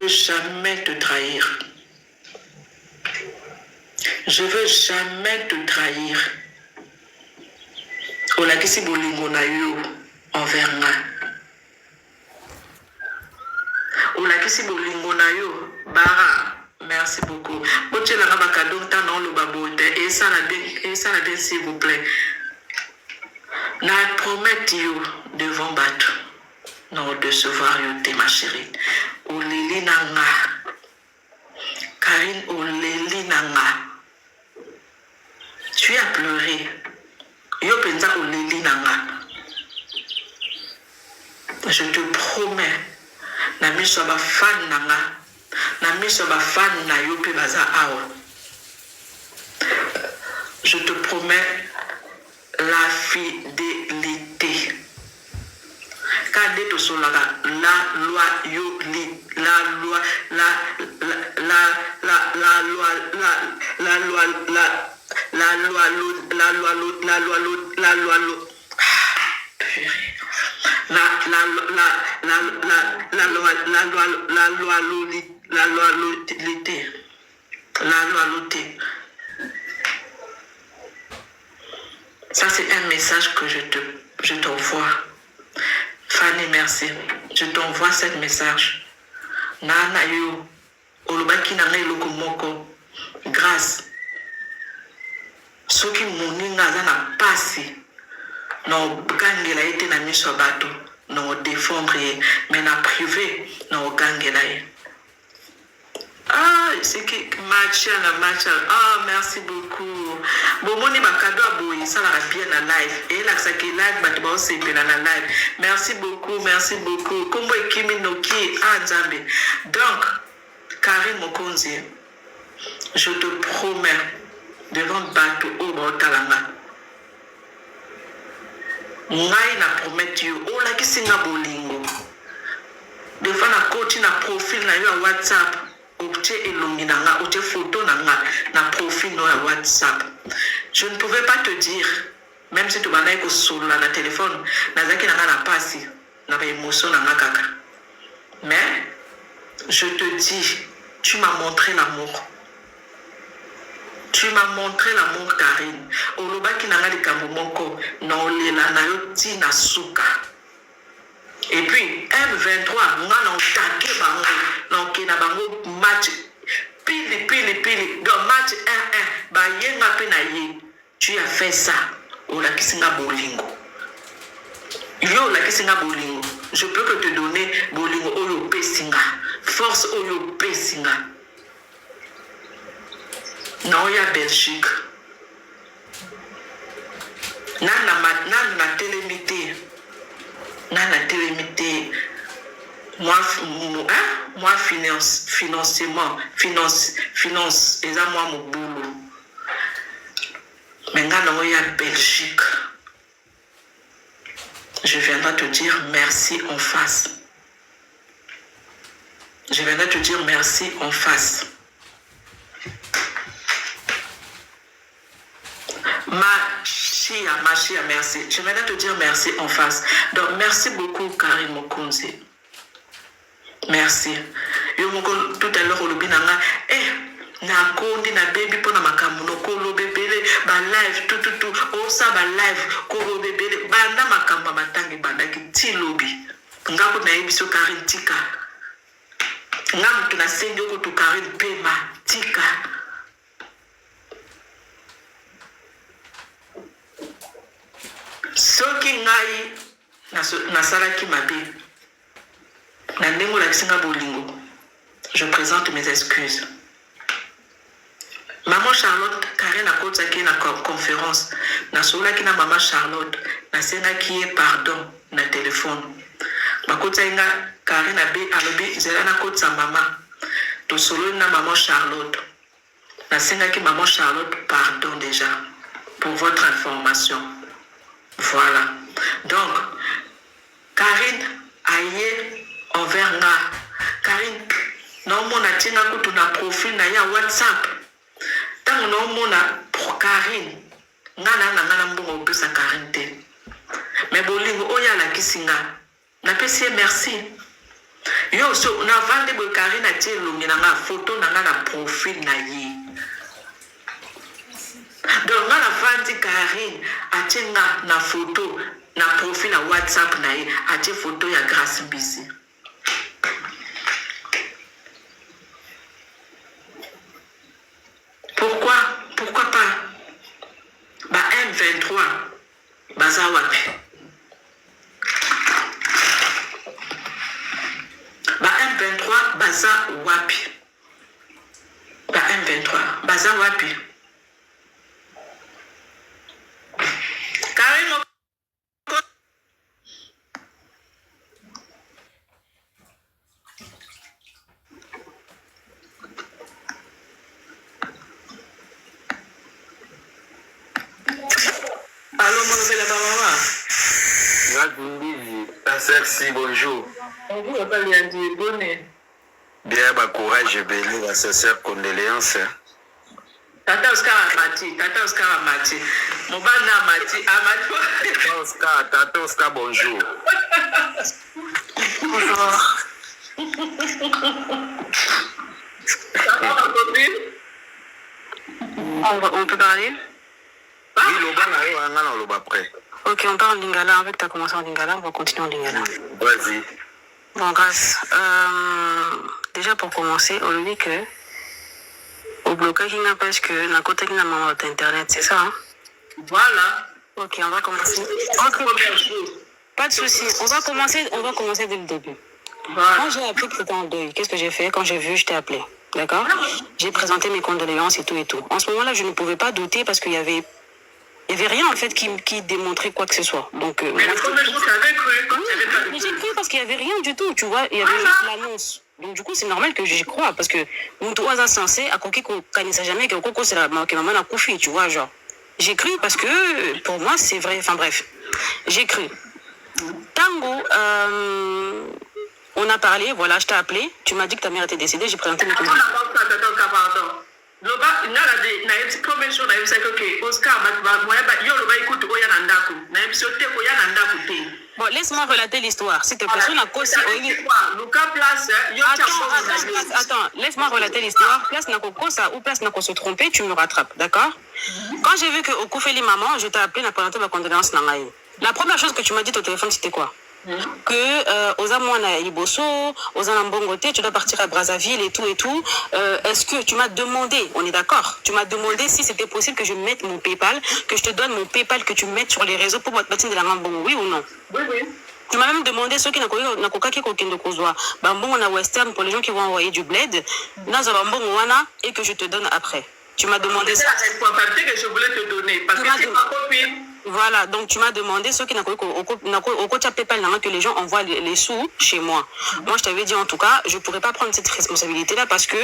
jamais te trahir. Je veux jamais te trahir. Olakisi bolingo na yo envers nga. Olakisi bolingo na yo bara. Merci beaucoup. Boche la raba cadeau ta non le babote et ça la den s'il vous plaît. Na promettre yo devant battre. Non décevoir yo te ma chérie. Oleli nanga. Karine oleli nanga. Tu as pleuré. Yo penza oleli nanga. Je te promets. Na miso ba fan nanga. Na miso ba fan na yo pe baza awa. Je te promets la fidélité. Kade to solaka la loi yo li la loi la ça c'est un message que je t'envoie. Fanny, merci. Je t'envoie ce message. Nana yo, olobaki na ngai loko moko. Grâce. Soki moninga aza na pasi. No gangela ete na miso bato. No défendre ye. Mais na privé, no gangela ye. Ah, c'est qui match. Ah, merci beaucoup. Bomoni bakado aboyi ça la bien na live et là ça qui live bat ba aussi na live. Merci beaucoup. Kombo ekimi noki Nzambe. Donc Karine Mokonzi, je te promets devant bato o ba talanga. Ngai na promettre yo o la kisinga bolingo. Devant na coach na profil na yo à WhatsApp. Ote elongi nanga, ote photo nanga, na profil no ya WhatsApp. Je ne pouvais pas te dire, même si tu m'as dit que sur la téléphone, nazaki nanga na pasi, na ba émotion nanga kaka. Mais je te dis, tu m'as montré l'amour. Tu m'as montré l'amour, Karine. Olobaki nanga likambo moko, na olela na yo ti na suka. Et puis, M23, on a attaqué bango, donc il a bango match pili. Donc match 1-1, ba yenga pe na ye. Tu as fait ça. Ola kisinga bolingo. Yo la kisinga bolingo. Je peux que te donner bolingo oyo pesinga. Force oyo pesinga. Na oya Belgique. Na télémité. Nana télémité, moi financement, finance, et ça moi mon boulot. Maintenant, on est à Belgique. Je viendrai te dire merci en face. Ma chère, merci. Je viendrai te dire merci en face. Donc, merci beaucoup, Karine Mokonzi. Merci. Yo moko tout à l'heure, olobinanga, na kondi na baby pona makamuno kolo bebele ba live tout o sa ba live kolo bebele banda makamba matangi banda ki lobi ngako na ebiso Karine tika ngam tuna sengo ko to Karine pema tika. Soki ngai na salaki mabe na ndengo la kisinga bolingo, je présente mes excuses. Maman Charlotte, Karine a kotsa ki na conférence, na sola ki na maman Charlotte, na senga ki pardon na téléphone. Ma kotsa inga Karine a be alobi zela na kotsa maman. To solo na maman Charlotte. Na senga ki maman Charlotte pardon déjà pour votre information. Voilà. Donc Karine aye envers nga. Karine non mon atinga kutu na profil na ya WhatsApp. Tant non mon pour Karine. Ngana mbongo pesa Karine te. Mais bolingo oya la kisinga. Na pesi merci. Yo, so, na vande bo Karine a tie longi na nga photo na nga na profil na ye. Donc, nga na vande Karine a tie nga na photo na profil na WhatsApp na ye, a tie photo ya Grace Mbisi. Pourquoi pas? Ba M23, baza wapi? Ba M23, baza wapi? Ba M23, baza wapi? Karine allô, mon appel à ta maman. Merci, bonjour. Bonjour, papa Liandi, bonne. Bien, bah, courage et béni, ma sincère condoléance. Tata Oscar Amati. Mon bana Amati. Tata Oscar, bonjour. Bonjour. Ça va, ma copine? On peut parler? Oui, le bas après. Ok, on parle en lingala. En fait, tu as commencé en lingala, on va continuer en lingala. Vas-y. Bon, grâce. Déjà, pour commencer, on lui dit que au blocage, il n'a pas que la côté qui n'a pas internet, c'est ça, hein? Voilà. Ok, on va commencer. Pas de souci. On va commencer dès le début. Voilà. Quand j'ai appris que tu étais en deuil, qu'est-ce que j'ai fait? Quand j'ai vu, je t'ai appelé. D'accord? J'ai présenté mes condoléances et tout et tout. En ce moment-là, je ne pouvais pas douter parce qu'il y avait rien en fait qui démontrait quoi que ce soit. Donc, Mais le premier jour, tu avais cru quand tu avais pas mais j'ai cru parce qu'il n'y avait rien du tout, tu vois. Il y avait juste l'annonce. Donc, du coup, c'est normal que j'y crois parce que mon toit est censé, à quoi qu'on ne sait jamais que c'est la maman a couché, tu vois, genre. J'ai cru parce que pour moi, c'est vrai. Enfin, bref. J'ai cru. Tango, on a parlé, voilà, je t'ai appelé. Tu m'as dit que ta mère était décédée, j'ai présenté mes condoléances. pardon. Loba na premier jour na yebisa que Oscar yo loba écoute oya na ndako na yebisa te ko ya na ndako te. Bon, laisse-moi relater l'histoire, s'il te plaît. On a causi Luka place yo Attends, laisse-moi relater l'histoire. Place n'a pas ça ou place n'a pas se tromper, tu me rattrapes, d'accord? Quand j'ai vu que au Koufeli maman, je t'ai appelé, n'a présenté ma condoléance nangaï. La première chose que tu m'as dit au téléphone, c'était quoi? Que aux Amouana Iboso, aux Anambongote, tu dois partir à Brazzaville et tout et tout. Est-ce que tu m'as demandé, on est d'accord, tu m'as demandé si c'était possible que je mette mon PayPal, que je te donne mon PayPal, que tu mettes sur les réseaux pour votre bâtiment de la Mambongo, oui ou non? Oui. Tu m'as même demandé ceux qui n'ont pas de kozwa. Bambongo na Western pour les gens qui vont envoyer du bled. Naza Bambongo wana et que je te donne après. Tu m'as demandé ça. C'est la responsabilité que je voulais te donner parce que c'est ma copine. Voilà, donc tu m'as demandé ceux qui n'ont pas PayPal que les gens envoient les sous chez moi. Moi, je t'avais dit en tout cas, je ne pourrais pas prendre cette responsabilité-là parce que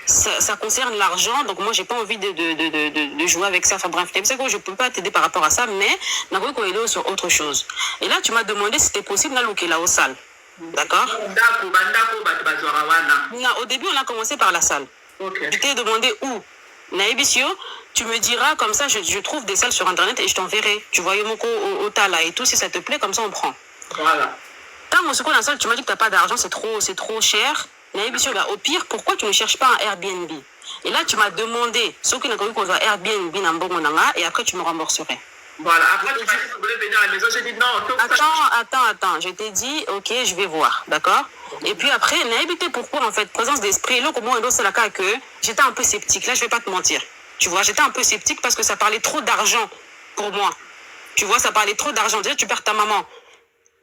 ça concerne l'argent. Donc moi, je n'ai pas envie de jouer avec ça. Enfin bref, je ne peux pas t'aider par rapport à ça, mais on a aider sur autre chose. Et là, tu m'as demandé si c'était possible d'aller là au salle. D'accord? Au début, on a commencé par la salle. Okay. Je t'ai demandé où? Naïbisio, tu me diras comme ça, je trouve des salles sur internet et je t'enverrai. Tu vois, Yomoko, Otala et tout, si ça te plaît, comme ça on prend. Voilà. Quand on se connaît la salle, tu m'as dit que tu n'as pas d'argent, c'est trop cher. Naïbisio, là, au pire, pourquoi tu ne cherches pas un Airbnb? Et là, tu m'as demandé ce qui n'a pas qu'on doit Airbnb et après tu me rembourserais. Voilà, après tu m'as dit que tu voulais venir à la maison, j'ai dit non. Attends, je t'ai dit, ok, je vais voir, d'accord? Et puis après, Naïbité, pourquoi en fait? Présence d'esprit, là, comment c'est la cas que j'étais un peu sceptique, là, je vais pas te mentir. Tu vois, j'étais un peu sceptique parce que ça parlait trop d'argent pour moi. Tu vois, ça parlait trop d'argent. Déjà, tu perds ta maman.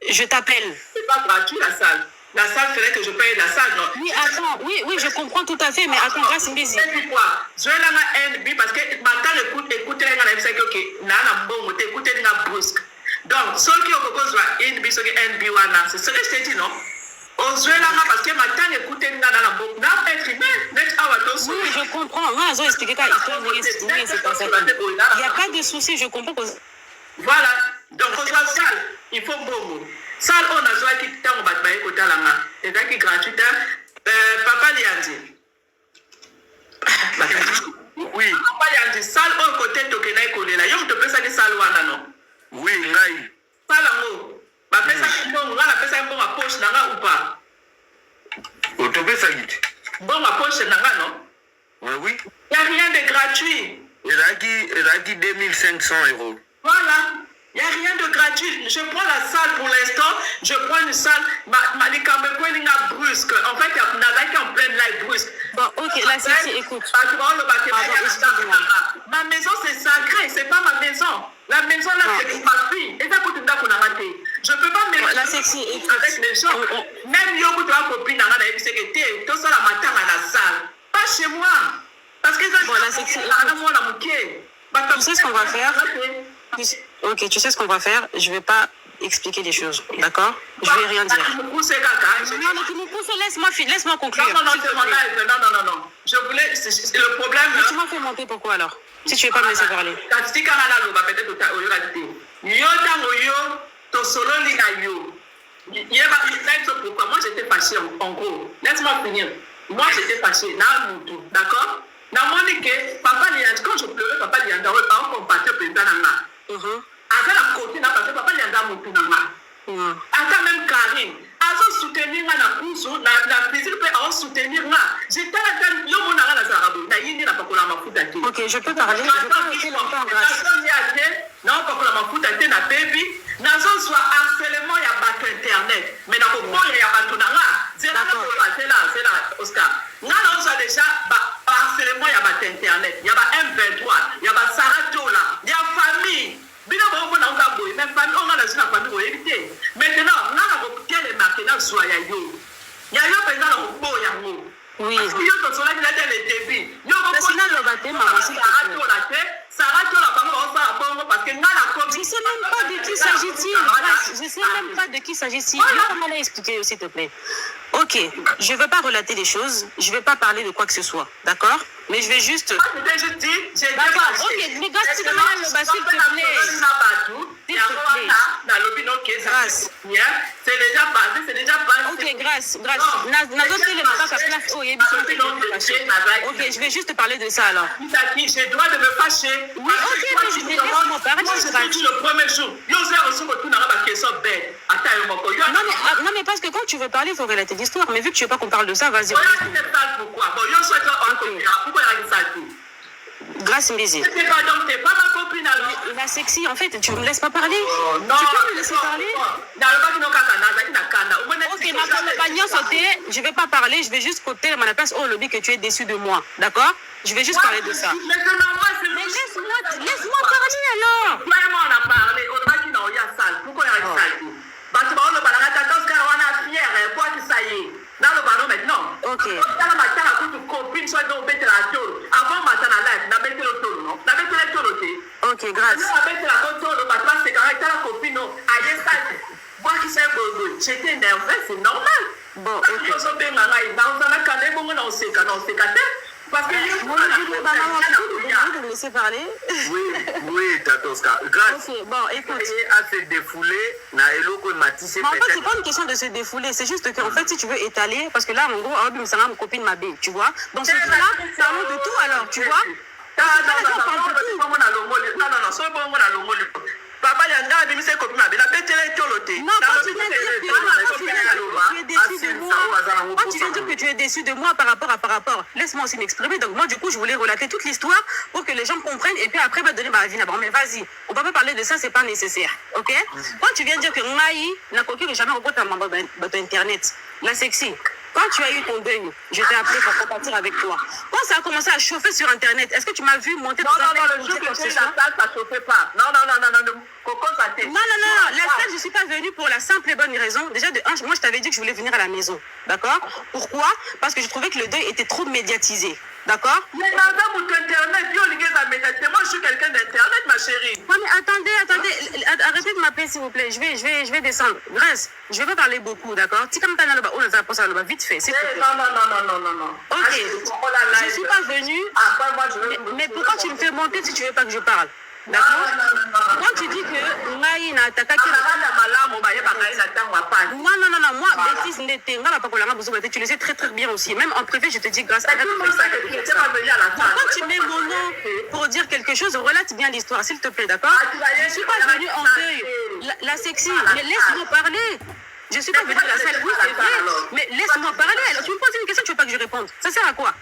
Je t'appelle. C'est pas gratuit la salle. La salle ferait que je paye la salle, non? Oui, attends, oui, je comprends tout à fait, mais attends, grâce à Mbezi. C'est quoi? Je vais là à NB parce que maintenant, écoutez, écoutez, brusque. Donc, ceux qui ont besoin NB, ceux qui NB, c'est ce que je t'ai dit, non? Parce que maintenant, écoutez, oui, je comprends. Moi, je vais expliquer il n'y a pas de souci, je comprends. Voilà. Donc, on soit salle, il faut bon. Salle, on a besoin qui t'en va te côté à la main. C'est qui gratuit. Papa Liandi. Oui. Papa Liandi, salle, on côté Tokena et Kolela. Yom te pesa qui salle wana non? Oui, ngai. Salle en haut. Ba pesa qui bon, on a pesa bon à poche là ou pas? ça y est. Bon, ma poche, c'est nanga, non? Oui. Il n'y a rien de gratuit. Il a dit 2500 €. Voilà. Il n'y a rien de gratuit. Je prends la salle pour l'instant. Je prends une salle. Brusque. En fait, il y a en pleine live brusque. Bon, ok, la sexy, écoute. Ma maison, c'est sacré. C'est pas ma maison. La maison, là, c'est pour ma fille. Et ça, je ne peux pas me la sexy, écoute. avec les gens. Même yo, tu as copine, tout ça, la matin à la salle. Pas chez moi. Parce que ça, bon, la sexy, tu sais ce qu'on va faire? Ok, tu sais ce qu'on va faire? Je ne vais pas expliquer les choses, d'accord? Je ne vais rien dire. Non, mais tu me pousses, laisse-moi conclure. Non, c'est mon live. Non. Je voulais. C'est le problème. Mais tu m'as fait monter pourquoi alors? Si tu ne veux pas me laisser parler. Pourquoi? Moi, j'étais fâchée, en gros. Laisse-moi finir. Moi, j'étais fâchée. D'accord? Papa, quand je pleurais, papa, il y a un compatriote président. Avec la côté, papa, il y a un mot. Attends, même Karine. Azo soutenir la course, la plaisir peut soutenir là. J'étais là, le monde a la zarabou. Ok, je peux parler. Je peux rester longtemps, grâce. Non, pas pour la mafouta, na baby. Nazo soit harcèlement, il y a pas internet. Mais dans le il y a pas tout c'est là, Oscar. Non, déjà, harcèlement, il y a pas internet. Il y a pas M23, il y a pas Saratola, il y a famille. Maintenant, on a la famille. Maintenant, on a les marqués dans le soya. Il y a un président dans le beau. Oui. Parce qu'il y a un les débits. Il y a un je ne sais même pas de qui s'agit-il. Je ne sais même pas de qui s'agit-il. Comment l'expliquer, s'il te plaît? Ok, je ne veux pas relater les choses. Je ne vais pas parler de quoi que ce soit. D'accord? Mais je vais juste. D'accord, ok. Mais grâce, tu demandes le bas, s'il te plaît. S'il te plaît. Grâce. C'est déjà passé. Ok, grâce. Ok, je vais juste parler de ça alors. J'ai le droit de me fâcher. Oui, ok, mais je vais laisse-moi parler. Le premier jour, non, mais parce que quand tu veux parler, il faut relater l'histoire. Mais vu que tu ne veux pas qu'on parle de ça, vas-y. Grâce Mbézi. T'es pas ma copine alors. La sexy, en fait, tu ne me laisses pas parler. Non, tu peux me laisser parler. Ok, ma compagnon sauté, je ne vais pas parler, je vais juste côté à ma place. Oh, lobby, que tu es déçu de moi. D'accord? Je vais juste parler de ça. Mais laisse-moi parler alors. Vraiment, on a parlé. On a dit non, il y a salle. Pourquoi il y a une salle? On a parlé de fier. Quoi que ça y est. Dans le ballon maintenant. Ok. Ok, grâce. J'étais nerveuse, c'est normal. Bon, ok. Parce que je me laisser parler. Oui, Tatoska. Grâce. Ok, bon, écoute. À se défouler, na eloko matissé. Mais en fait, c'est pas une question de se défouler, c'est juste qu'en fait, si tu veux étaler, parce que là, en gros, c'est ma copine ma bille, tu vois. Donc, c'est là, ça monte de tout alors, tu vois. Papa, il y a un demi c'est copine ma bille. La bête, elle est tolotée. Non, quand tu viens dire que tu es déçu de moi par rapport, laisse-moi aussi m'exprimer. Donc, moi, du coup, je voulais relater toute l'histoire pour que les gens comprennent et puis après, va donner ma avis là-bas. Mais vas-y, on va pas parler de ça, c'est pas nécessaire. Ok? Quand tu viens dire que Maï n'a coquille jamais rencontré un membre de Internet, la sexy. Quand tu as eu ton deuil, je t'ai appelé pour compatir avec toi. Quand ça a commencé à chauffer sur Internet, est-ce que tu m'as vu monter Non, le jour que tu es la salle, ça ne chauffait pas. Non. Coco, ça t'est. Non. La salle, je ne suis pas venue pour la simple et bonne raison. Déjà, de un, moi, je t'avais dit que je voulais venir à la maison. D'accord? Pourquoi? Parce que je trouvais que le deuil était trop médiatisé. D'accord? Mais madame, ou Internet, moi, je suis quelqu'un d'Internet, ma chérie. Non, mais attendez. Arrêtez de m'appeler, s'il vous plaît. Je vais descendre. Grâce, je ne vais pas parler beaucoup, d'accord? Si comme tu as on a posé à vite fait. Non. Ok. Je ne suis pas venue. Mais pourquoi tu me fais monter si tu ne veux pas que je parle? D'accord? Quand tu dis que Maï n'a attaqué. Non, moi, bêtise n'était pas, tu le sais très bien aussi. Même en privé, je te dis grâce à toi. Quand tu mets mon nom pour dire quelque chose, relate bien l'histoire, s'il te plaît, d'accord? Je ne suis pas venue en deuil. La sexy, mais laisse-moi parler. Je ne suis pas venue à la salle, oui, c'est vrai. Mais laisse-moi parler. Alors, tu me poses une question, tu répondre. Ça sert à quoi?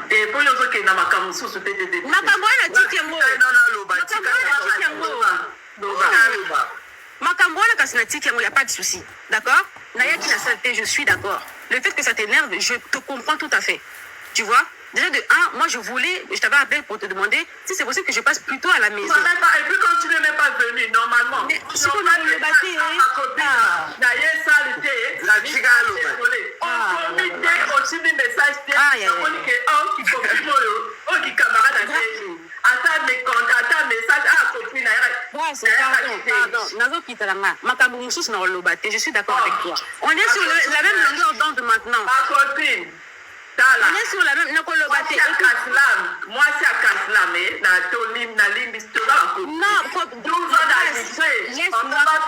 Et pour les autres qui n'ont pas sous ce PDD. Makambo na tiki yango. Makambo na kasi na tiki yango, y a pas de souci. D'accord? Naya qui na saleté, je suis d'accord. Le fait que ça t'énerve, je te comprends tout à fait. Tu vois? Déjà de 1, moi je t'avais appelé pour te demander si c'est possible que je passe plutôt à la maison. Et puis quand tu n'es même pas venu, normalement. Mais si on a le bâti, je suis d'accord avec toi. On est sur la même longueur d'onde maintenant. On est sur la même longueur d'onde. Moi, c'est à Kaslam,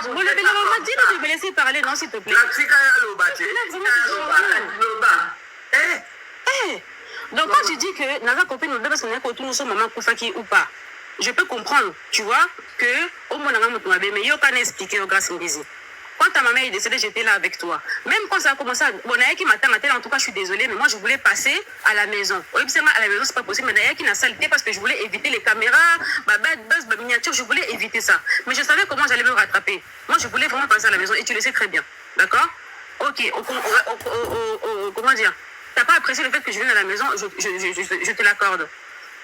Vous le dit de me laisser parler, non, s'il te plaît. Donc, quand tu dis que Naza copine nous devons s'en autour, nous sommes maman Koufaki ou pas, je peux comprendre, tu vois, que au moins, mais il y a qu'à expliquer au grâce Mbisi. Quand ta maman est décédée, j'étais là avec toi. Même quand ça a commencé à... Bon, Naya qui m'attend, en tout cas, je suis désolée, mais moi, je voulais passer à la maison. Oui, à la maison, c'est pas possible. Mais Naya qui n'a saleté parce que je voulais éviter les caméras, ma bad buzz, ma miniature, je voulais éviter ça. Mais je savais comment j'allais me rattraper. Moi, je voulais vraiment passer à la maison et tu le sais très bien. D'accord? Ok, comment dire? T'as pas apprécié le fait que je vienne à la maison, je te l'accorde.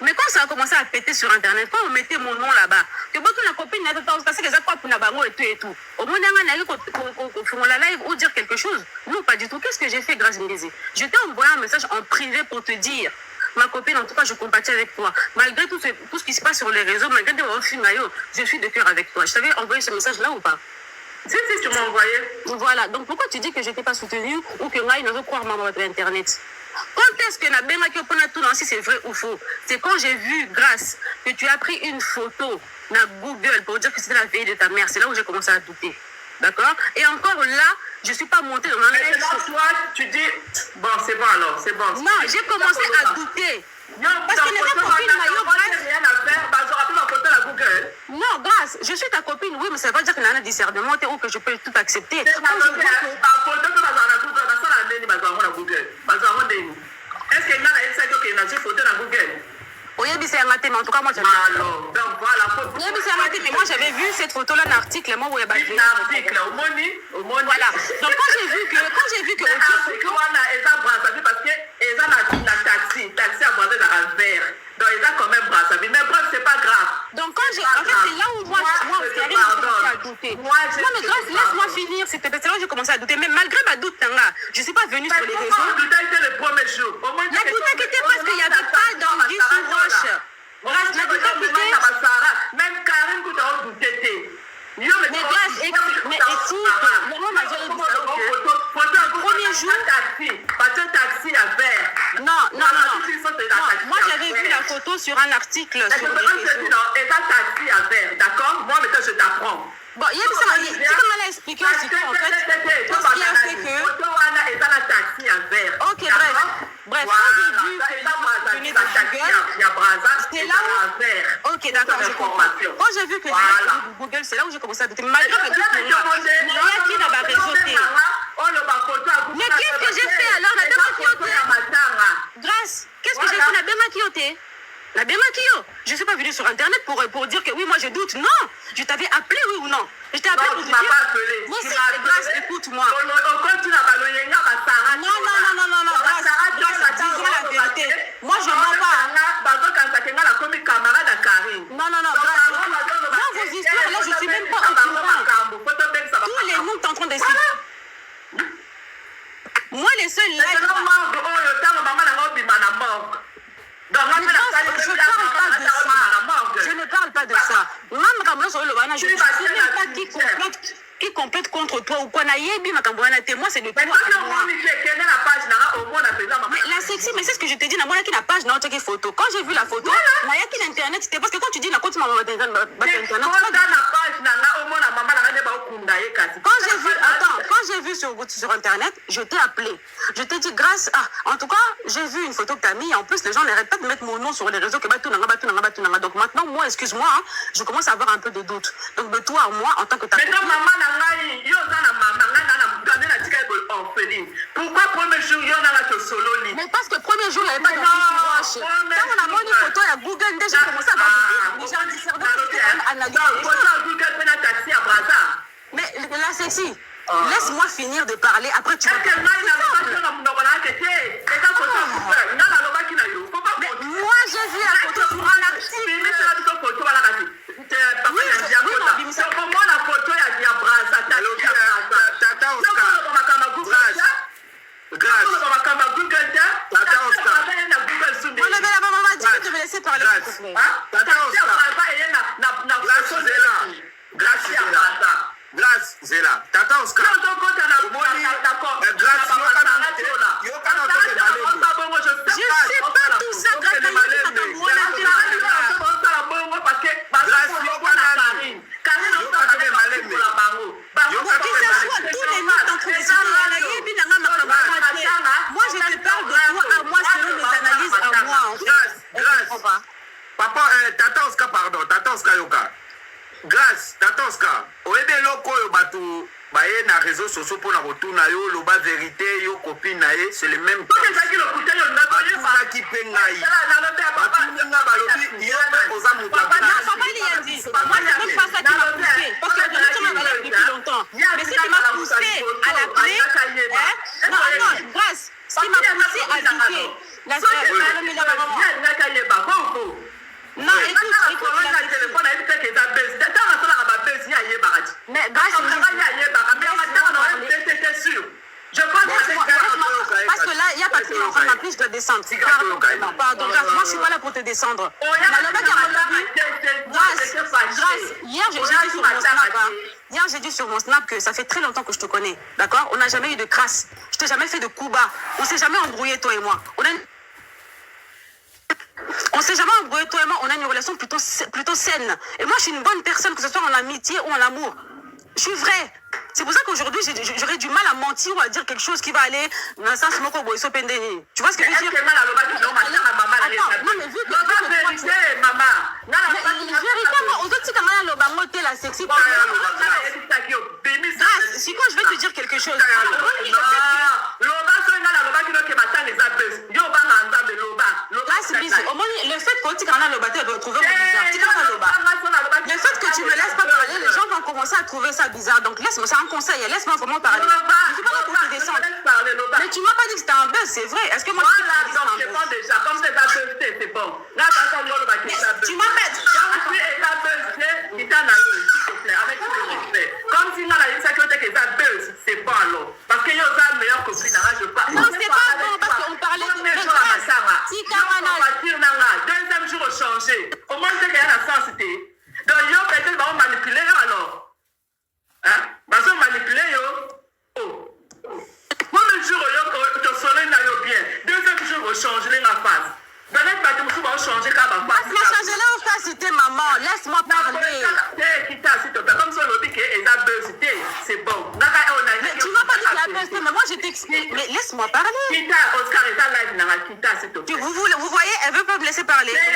Mais quand ça a commencé à péter sur Internet, quand on mettait mon nom là-bas, que beaucoup de copines n'avaient pas parce que les autres pour Nabango et tout. Au moins, on a la live ou dire quelque chose. Non, pas du tout. Qu'est-ce que j'ai fait grâce à Mbisi? Je t'ai envoyé un message en privé pour te dire, ma copine, en tout cas, je compatis avec toi. Malgré tout ce qui se passe sur les réseaux, malgré des films, je suis de cœur avec toi. Je t'avais envoyé ce message-là ou pas? Si, tu m'as envoyé. Voilà. Donc, pourquoi tu dis que je n'étais pas soutenue ou que Ngaï ne veut croire maman sur Internet? Quand est-ce que Nabema qui a tout si c'est vrai ou faux? C'est quand j'ai vu, grâce, que tu as pris une photo dans Google pour dire que c'était la fille de ta mère. C'est là où j'ai commencé à douter. D'accord? Et encore là, je ne suis pas montée dans la live. Toi, tu dis, bon, c'est bon alors, c'est bon. Non, j'ai commencé à douter. Parce que les copines rien à faire, j'aurais pris ma photo à Google. Non, grâce, je suis ta copine, oui, mais ça ne veut pas dire qu'il y a un discernement ou que je peux tout accepter. Est-ce qu'il y a une photo dans Google? Oui, c'est un matin, mais en tout cas, moi j'avais vu. Mais moi j'avais vu cette photo-là dans l'article, moi où il y a l'article, voilà. Donc quand j'ai vu que parce que taxi à braser dans un verre. Donc ils ont quand même brassé. Mais bref, c'est pas grave. Donc quand j'ai... En fait, c'est là où moi j'ai commencé à douter. Non, mais grâce, laisse-moi finir, c'est là où j'ai commencé à douter. Mais malgré ma doute, je ne suis pas venue sur les réseaux. Le premier jour. La doute quittait parce qu'il n'y avait pas d'anguille sous roche. Grâce, la doute quittait. Même Karim Kouta a douté. Mais grâce, mais écoute, le premier jour... taxi à verre. Non. Moi, j'avais vu la photo sur un article sur les réseaux. Et ça, taxi à verre, d'accord? Moi, maintenant, je t'apprends. Bon, il y a tu peux me l'expliquer aussi, en fait, tout ce qui a fait que... Ok, bref, quand j'ai vu que venait de Google, c'était là où... Ok, d'accord, je comprends. Quand j'ai vu que de Google, c'est là où j'ai commencé à douter. Malgré que il y a qui n'a pas réseauté. Mais qu'est-ce que j'ai fait alors? La Béma Grâce, qu'est-ce que j'ai fait? La Béma Kyoté? La Béma Kyo, je ne suis pas venue sur Internet pour dire que oui, moi je doute. Non, je t'avais appelé, oui ou non? Je t'ai appelé pour te dire. Tu m'as pas appelé. Moi, c'est Grâce, écoute-moi. Non, Grâce, disons la vérité. Moi, je ne mens pas. Non, Grâce. Moi, vos histoires, là, je ne suis même pas au courant. Tous les noms, t'es en train d'expliquer. Moi, les seuls lives... Je ne parle pas de ça. Je ne sais même pas qui complète contre toi ou quoi. Moi, c'est de toi à moi. Mais la sexy, mais c'est ce que je te dis. Qui n'a page n'a pas photo. Quand j'ai vu la photo, il y a qui l'internet, c'était parce que quand tu dis quand j'ai vu sur internet, je t'ai appelé. Je t'ai dit grâce à... En tout cas, j'ai vu une photo que tu as mis. En plus, les gens n'arrêtent pas de mettre mon nom sur les réseaux. Donc maintenant, moi, excuse-moi, je commence à avoir un peu de doute. Donc de toi à moi, en tant que ta copine... orpheline. Pourquoi premier jour, il y en a là solo lit? Mais parce que premier jour, il n'y avait pas de Watch. Quand on a monté une photo à Google, déjà commencé à voir des gens discernés qui analysent. Mais là, c'est si. Laisse-moi finir de parler, après tu vas... Mais moi, j'ai vu la photo sur un article. Tu me laisser parler. Grâce, Zéla. Tata Oscar. Je sais pas tout ça. Moi, je te parle de toi à moi selon mes analyses à moi. Grâce. Papa, Tata Oscar, pardon. Tata Oscar Yoka. Grâce, Tata Oscar. Oebe loko yo batu baye na réseaux sociaux pour na retourna yo loba vérité yo copine na ye c'est le même temps. Papa qui pengai. Papa nga balobi yo oza muta. Papa il a dit. Moi c'est même pas ça qui m'a poussé parce que tu m'as parlé depuis longtemps. Mais ce qui m'a poussé à l'appeler, non, Grâce, ce qui m'a poussé à douter. La non, écoute, mais je pense parce que là, il n'y a pas de temps, on m'appelle, je dois descendre. Pardon, Grâce, moi je suis pas là pour te descendre. Grâce, hier j'ai dit sur mon snap que ça fait très longtemps que je te connais, d'accord? On n'a jamais eu de crasse, je t'ai jamais fait de coups bas, on s'est jamais embrouillé toi et moi. On s'est jamais embrouillé, toi et moi, on a une relation plutôt saine. Et moi, je suis une bonne personne, que ce soit en amitié ou en amour. Je suis vraie. C'est pour ça qu'aujourd'hui, j'aurais du mal à mentir ou à dire quelque chose qui va aller dans le sens moko boy so pendeni. Tu vois ce que je veux dire? Non, mais vu que aux autres, c'est quand la bangote la sexy. Si quand je vais te dire quelque chose. Le fait que tu vas trouver bizarre. Le fait que tu me laisses pas parler, les gens vont commencer à trouver ça bizarre. Donc laisse-moi, c'est un conseil, laisse-moi vraiment parler. Je suis pas là pour te descendre. Mais tu m'as pas dit que c'était un buzz, c'est vrai. Est-ce que moi je dis que c'est un buzz? Déjà, comme c'est un buzz, c'est bon. Là, tu m'embêtes. Comme si dans la sécurité que ça buzz, c'est bon alors. Parce que y a une meilleure copine, je pas. Non, c'est pas bon parce qu'on parlait de deuxième jour changé. Au moins, c'est qu'il y a la sensité. Donc, yo, peut-être, va manipuler alors. Hein? Va se manipuler yo. Oh. Moi, le jour où tu soleil n'a bien. Deuxième jour, on change les face. Dans les bâtiments, on va changer quand même. Parce que changer là, on fait c'était maman. Laisse-moi parler. Comme ça, on dit que c'est bon. Mais tu m'as pas dit que la personne, mais moi je t'explique. Mais laisse-moi parler. Kita, Oscar, et ça live dans la Kita, s'il te plaît. Vous voyez, elle veut pas me laisser parler. En fait,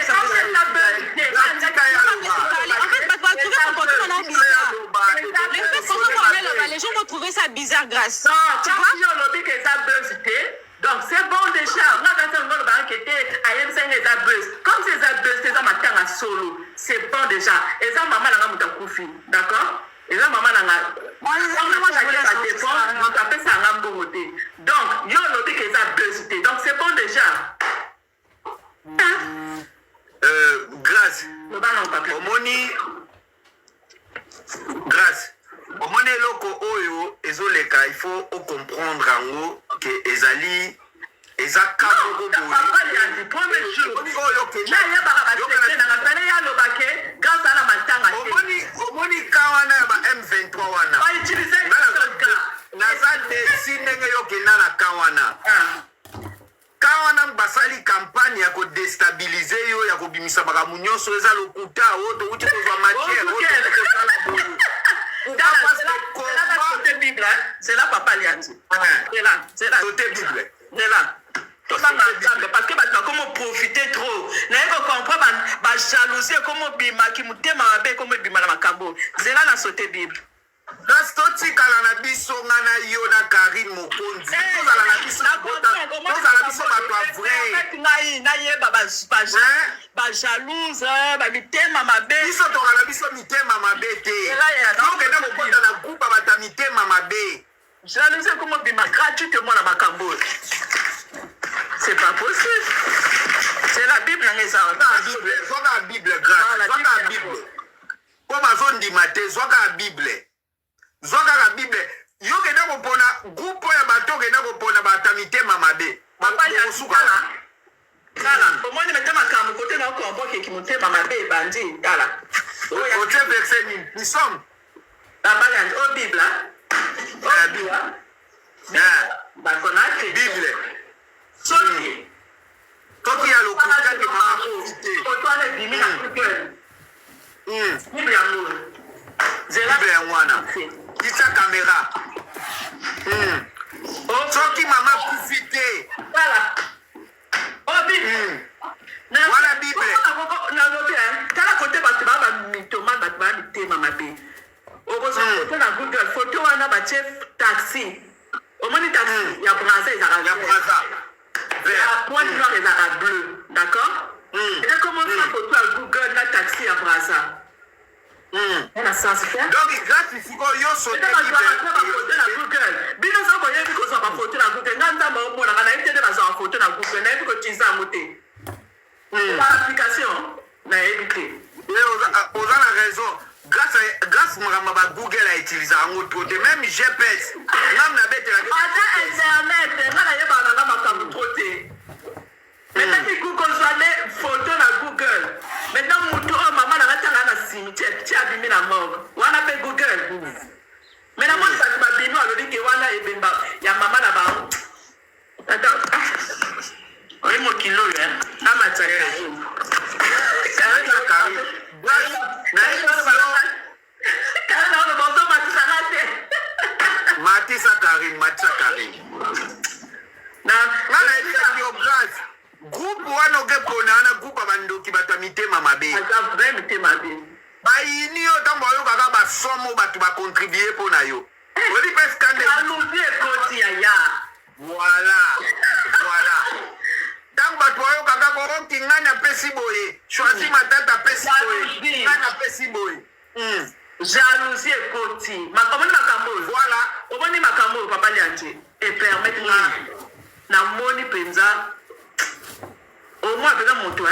parce que tu veux qu'on continue à bizarre. Le fait qu'on les gens vont trouver ça bizarre, Grâce. Tu vois? Donc c'est bon déjà. On a quand même enquêté à comme ces abus, c'est un solo. C'est bon déjà. Et ça, maman n'a pas de d'accord? Et là, maman n'a pas de donc, il y a l'autre qui est abusé. Donc c'est bon déjà. Grâce. Omoni. Grâce. Omoni loko oyo ezoleka, il faut comprendre en haut que ezali ezaka moko boye. Papa il a dit premier jour. Là il y a grâce à la matanga. Omoni kawana ba M23 wana. Pas utiliser naza desine yo kena na kawana. Kawana basali campagne ya ko déstabiliser yo ya ko bimisa bakamu nyonso eza lokuta oto uti kozwa matière c'est là papa lui a dit. C'est là. Côté Bible. C'est là. Parce que comment profiter trop. N'a pas comprendre la jalousie comment bima qui mutema abe comment bima na makambo. C'est là la sauté Bible. Grâce totikala na biso nga na yo na Karine Mokonzi. Tozala na biso tozala biso bato ya vrai. Ngai nayeba ba jalouse ba mitema mabe. Biso tokala biso mitema mabe te. Tokende kokota na groupe bata mitema mabe. Jalousie comme bima gratuitement na makambo. C'est pas possible. C'est la Bible ngeza. Zoka la Bible grâce. Zoka la Bible. Comme azondima te zoka la Bible. Zoka la Bible. Yo kenda kopona groupe ya bato kenda kopona bata mitema mabe. Papa ya sukala. Kala, omoni metema kamu kote na okomboke ki motema mabe bandi kala. Ote verset ni. Nous sommes. Papa ya o Bible. La Bible. Bakonate. Bible. Soki. Toki ya lokuta ke mama profite. Otoane bimi na kukel. Bible ya mou. Bible ya mwana. Kita kamera. Soki mama profite. Kala. O Bible. Voilà Bible. Na lobi kala kote batu ba mitoma batu ba mitema mabe. Okozo kote na Google photo wana ba chef taxi. Omoni taxi ya Brazza ezaka Ya Brazza. La pointe noire ezaka bleu, d'accord? Et comment ça photo à Google na taxi ya Brazza? On a sens faire. Donc grâce siko yo sote photo na Google. Bino so ko yebi ko so ba photo na Google. Nganda ba mo na kana itende ba so photo na Google. Na yebi ko tisa moté. L'application na yebi. Oza na raison. Grâce mama ba Google a utilisé en autre de même GPS. Même na bête la internet, na yeba na makambo troté. Maintenant que Google soit les photos na Google. Maintenant muto maman na tanga na cimetière, tu as bimi na mort. Wana pe Google. Maintenant moi ça ba bino alodi ke wana ebemba ya mama na ba. Attends. Oi mo kilo ya. Na mataka. Matisa Karine. Groupe wana okepona na groupe abandoki bato mitema mabe. Bayini yo tango yo kaka basomo bato bakontribue mpona yo. Oyebi mpe skande. Voilà. Tango bato oyo kaka koronki ngani apesi boye. Choisi matata apesi boye. Ngani apesi boye. Jalousie ekoti. Omoni makambo. Voilà. Omoni makambo papa lianje. Et permettre na moni penza. Au moins avec moto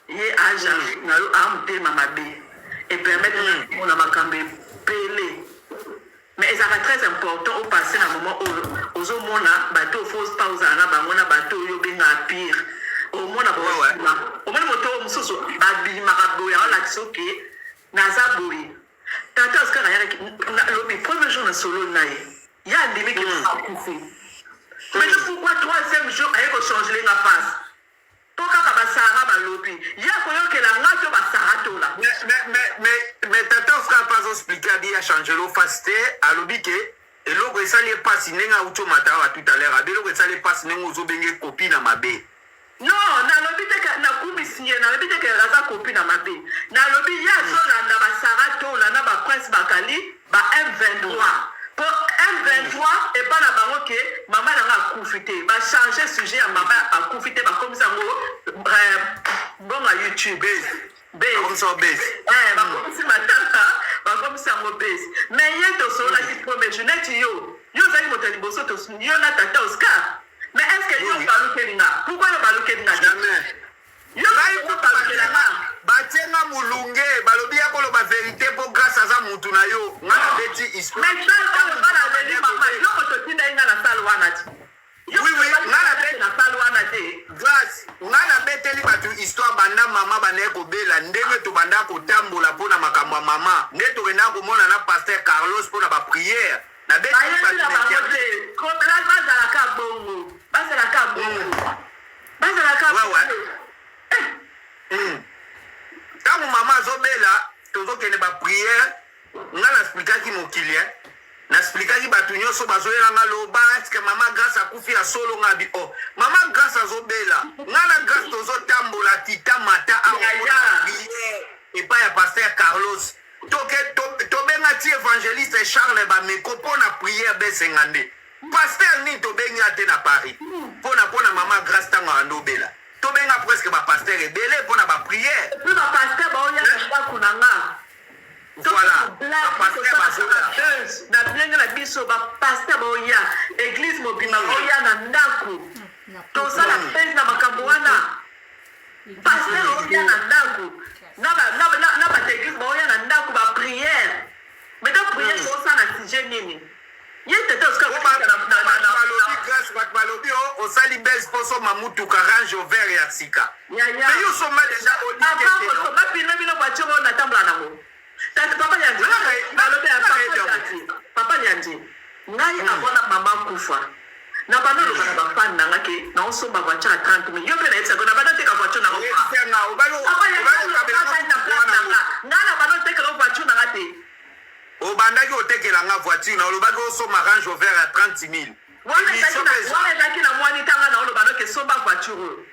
ye aja na yo amtema mabe. Et permettre mon makambo pele. Mais ça va très important au passé na moment aux mona bateau fausse pause na bangona bateau yo benga pire. Au mona au moins moto mususu babi maraboya la tsoke na zaburi. Tata Oscar le premier jour na solo nae. Il y a un limite qui a coupé. Mais pourquoi troisième jour il faut changer la face? Pourquoi basara balobi? Il y a quoi que la ngato basara to là. Mais Tata Oscar pas expliquer dit a changer le face à lobi que et loko esali passe nenga uto mata tout à l'heure. Abelo ko esali passe nenga uzo benge copie na mabe. Non, na lobi te na kubi signé na lobi te que la copie na mabe. Na lobi ya so na basara to là na ba prince bakali ba M23. Pour M23 et pas la banque que maman n'a confité, va changer sujet à maman a confité, va comme ça bon à YouTube. Comme ça base. Va comme ça matin, va comme ça mon base. Mais il y a tout ça là qui promet je n'ai yo. Yo ça il m'a dit bon ça tout yo na Tata Oscar. Mais est-ce que yo va le faire? Pourquoi yo va le faire? Jamais. Yo va le faire là. Batenga mulunge balobi ya kolo ba vérité pour grâce à ça mutu na yo ngana beti histoire. Mais ça on va la donner maman. Yo ko to tinda inga na salle wana ti. Oui ngana beti na salle wana ti. Grâce ngana beteli batu histoire banda mama bana ko bela ndenge to banda ko tambola pona makambo ya mama ndeto kena ko mona na pasteur Carlos pona ba prière na beti batu n'interprète. Comme là base à la ka bongo. Base à la ka bongo. Base à la ka bongo. Tango mama azobela tozokende ba prière nga na explikaki mokili na explikaki bato nyonso bazoyela nga loba eske mama grâce akufi ya solo nga bi mama grâce azobela nga na grâce tozotambola tita mata awa prière epai ya pasteur Carlos tobenga ti évangéliste Charles Bameko mpona prière besengande pasteur nini tobengi ate na Paris mpona mama grâce ntango andobela tobenga presque bapasteur ebele mpona baprière epuis bapasteur baoya na ndako na nga voilà na bilenge na biso bapasteur baoya église mobima baoya na ndako tosala pese na makambo wana pasteur baoya na ndako na bato église baoya na ndako baprière meta prière tosala na sujet nini ye tete bato balobi osali bese mposo mamutuka range vert ya sika mais yo soma déjà olipete bino voiture oyo natambola nango papa Nyandi ngai amona mama kufa na bana loba na bafani na ngake na osomba voiture à 30 000 yo pe na yebisaka na bana teka voiture na ngai na bana otekela voiture na nga te obandaki otekela nga voiture na olobaki osomba range vert à 30 000 wana ezalaki na mwani ntanga na oloba noke somba voiture oyo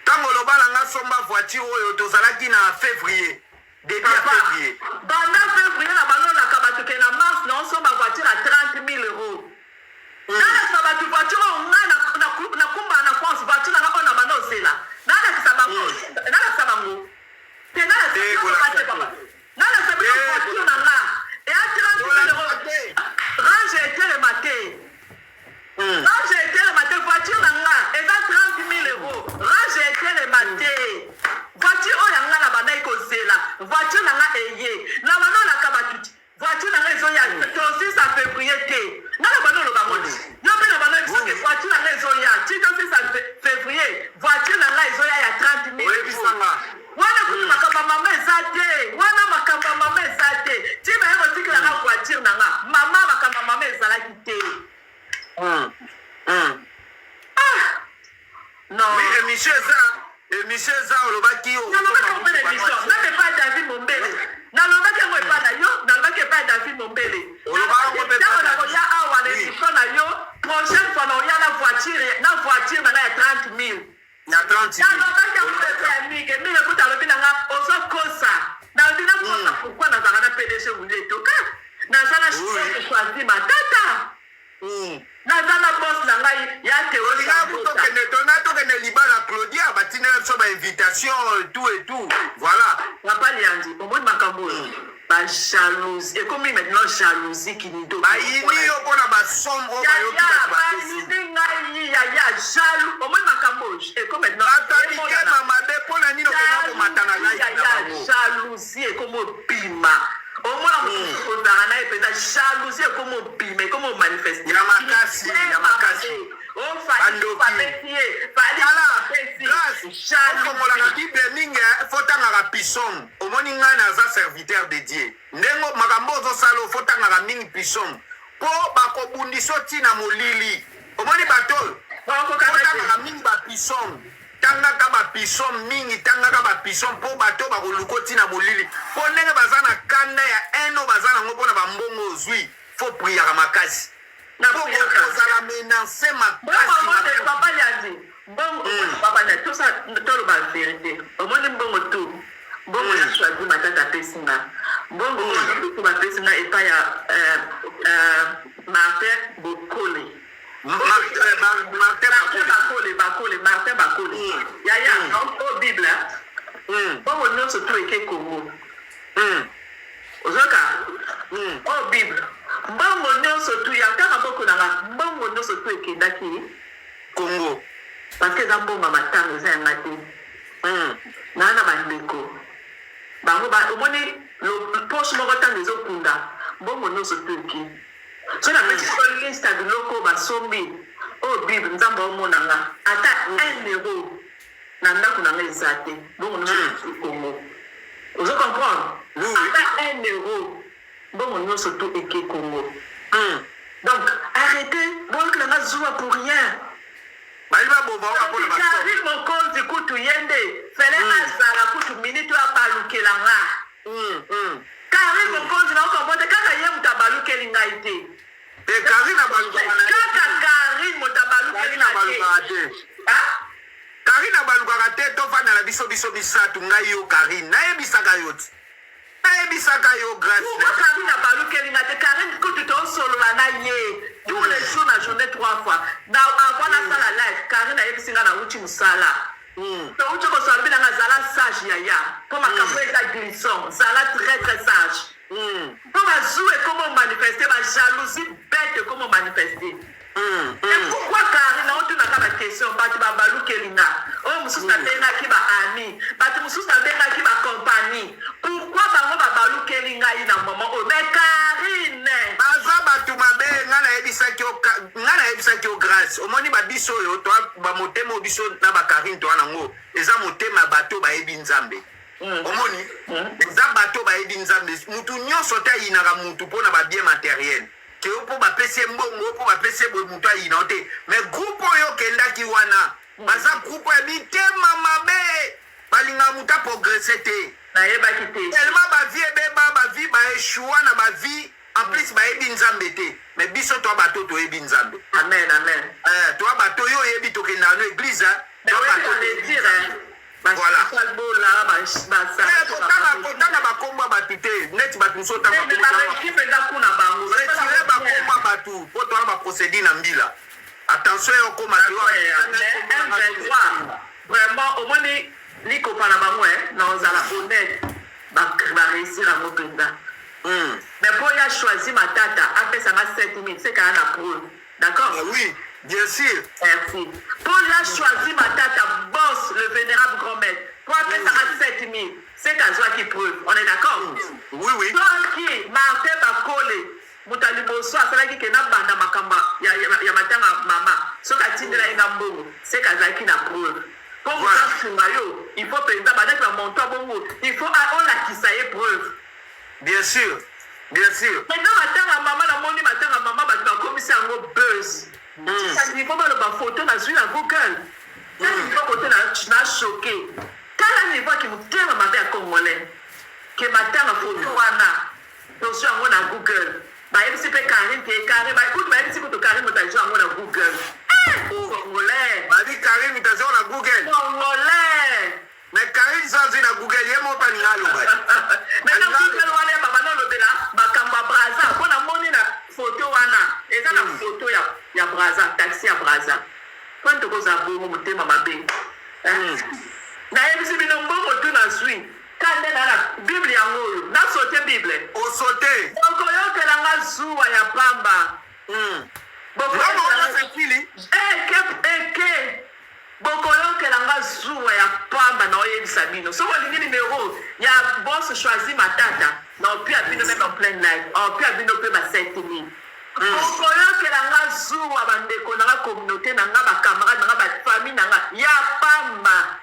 ntango oloba na nga somba voiture oyo tozalaki na février début ya février banda février na banolaka bato ke na mars na osomba voiture à 30 000 euros nalakisa bato voiture oyo ngai nakumbana na france voiture na nga oyo na banda osela nalakisa bango te nalakisa bino voiture na nga eya 30 000 euros range etelema te range etelema te voiture na nga eza 30 000 euros range etelema te voiture oyo ya nga na banda ekozela voiture na nga eye na banolaka batuti voiture na nga ezoya tosisa février te nga na banda oloba ngoni yo mpe na banda ebisoke voiture na nga ezoya ti tosisa février voiture na nga ezoya ya 30 000 wana kuti makambo mama eza te wana makambo mama eza te ti baye kotikela nga voiture na nga mama makambo mama ezalaki te non oui émission eza olobaki nalobaki epai David Mombele nalobaki yango epai na yo nalobaki epai David Mombele ntango nakoya awa na émission na yo prochaine fois naoya na voiture na nga ya 30 000 nalobaki yango epai mike mike kuta alobi na nga ozokosa nalobi nakosa pourkui nazala na PDG wuleto ka naza na choisi matata naza na boss na ngai ya tokende libala Claudia batinela biso bainvitation tout voilà papa Nyandi omoni makambo oyo bajalousie ekomi maintenant jalousie kinido bayini yo mpona basombre oyo bayoki bato bayini ngai yaya jaloux omoni makambo oyo ekomi maintenant mabe mpona nini okenda komatana ngai jalousie ekomi obima omona mosusu kozala na ye mpenza jalousie ekomi obima ekomi omanifeste ya makasi okomolaka bible mingi fotangaka pison omoni ngai naza serviteur de dieu ndenge makambo ozosala fotangaka mingi pison mpo bakobundisa otina molili omoni bato oyo fotangaka mingi bapison tangaka bapison mingi tangaka bapison mpo bato bakoluka otina molili mpo ndenge baza na kanda ya eno baza nango mpona bambongo ozwi fo priaka makasi ozala menance makasi papa Nyandi mbongo papa Nyandi toloba vérité omoni mbongo tu mbongo ya choisi matata apesi nga mbongo oyo bapesi nga epai ya Martin Bokole Martin Bakole yaya o bible mbongo nyonso tu eke Congo ozoka o bible mbongo nyonso tu ya kaka mboko na nga mbongo nyonso tu ekendaki Congo parce que eza mbongo ya matango eza yanga te naa na bandeko bango omoni poche moko ntango ezokunda mbongo nyonso tu eki so napesi liste ya biloko basombi oyo bible nzambe omona nga ata 1 euro na ndako na nga eza te mbongo nyonso tu Congo ozo comprendre ata 1 euro mbongo nyonso tu eki Congo donc arrêtez boyoki na nga zuwa pour rien kari mokonzi kutu yende fele azala kutu miniti oyo abalukela nga kari mokonzi naokombote kaka ye moto abalukeli ngai te kaka kari moto abalukeli ngai te Karine abalukaka te tofanda na biso misatu ngai yo Karine nayebisaka yo ti nayebisaka yo grâce pourquoi Karine abalukelinga te Karine kutu tosolola na ye tous les jours na journée 3 fois na avant nasala live Karine ayebisinga na uti mosala touti kosala binanga zala sage yaya mpo makambo eza glisson zala très très sage mpo bazwi ekoma manifeste bajalousie bête ekoma manifeste et pourquoi Karine otunaka baquestion bato babalukelinga oyo mosusu abengaki baami bato mosusu abengaki bacompagnie pourquoi bango babalukelinga ngai na mama oyo mais Karine baza bato mabe nga nayebisaki yo grâce omoni babiso oyo bamotema oyo biso na bakarine toa nango eza motema ya bato bayebi nzambe omoni eza bato bayebi nzambe mutu nyonso te ayinaka mutu mpona babien matériel ke yo mpo bapesi mbongo mpo bapesi boye mutu ayina te mais groupe oyo okendaki wana baza groupe ya bitema mabe balingaka mutu aprogresse te nayebaki te tellement bavie ebeba bavie baeshua na bavie en plus bayebi nzambe te mais biso toa bato toyebi nzambe amen amen toa bato oyo oyebi tokendaka no église kotanga bakombo ya bato te neti bato mosusu otanga bakombo ya bato mpo toana baprocédure na mbila attention eyokoma vraiment omoni likopa na bango na ozala honnête baréussir yango mpenza mais mpo ya choisi matata apesanga 7000 sekala na preuve d'accord oui bien sûr merci mpo ya choisi matata boss le vénérable grand maître po apesanga 7000 sekazwaki preuve on est d'accord oui oui soki martin bakole moto ya liboso asalaki ke na banda makambo ya matanga mama soki atindela ye na mbongo sekazalaki na preuve mpo moto asunga yo il faut mpenza bandaki bamonto abongo il faut olakisa ye preuve bien sûr bien sûr maintenant matanga mama namoni matanga mama bato bakomisi yango buzz niveau baloba photo nazwi na google na niveau kote na choke tala niveau aki motema mabe ya congolais ke matanga photo wana tozwi yango na google bayebisi mpe Karine te Karine bakutu bayebisi kutu Karine moto azwi yango na google congolais babi Karine moto azwi na google congolais mais Karine so azwi na google ye mo palinga aloba maintenant google wana ye baba nolobela makambo ya braza mpo namoni na photo wana eza na photo ya braza taxi ya braza mpo ntokozwa bongo motema mabe nayebisi bino mbongo tu nazwi kande na bible yango oyo nasote bible osote bokoyokelanga zuwa ya pamba eke bokoyokelanga zuwa ya pamba na oyebisa bino soki olingi numero ya bos choisi matata na opia bino meme en plein life opia bino mpe ba 7000 bokoyokelanga zuwa bandeko nanga communauté nanga bacamarade nanga bafamille nanga ya pamba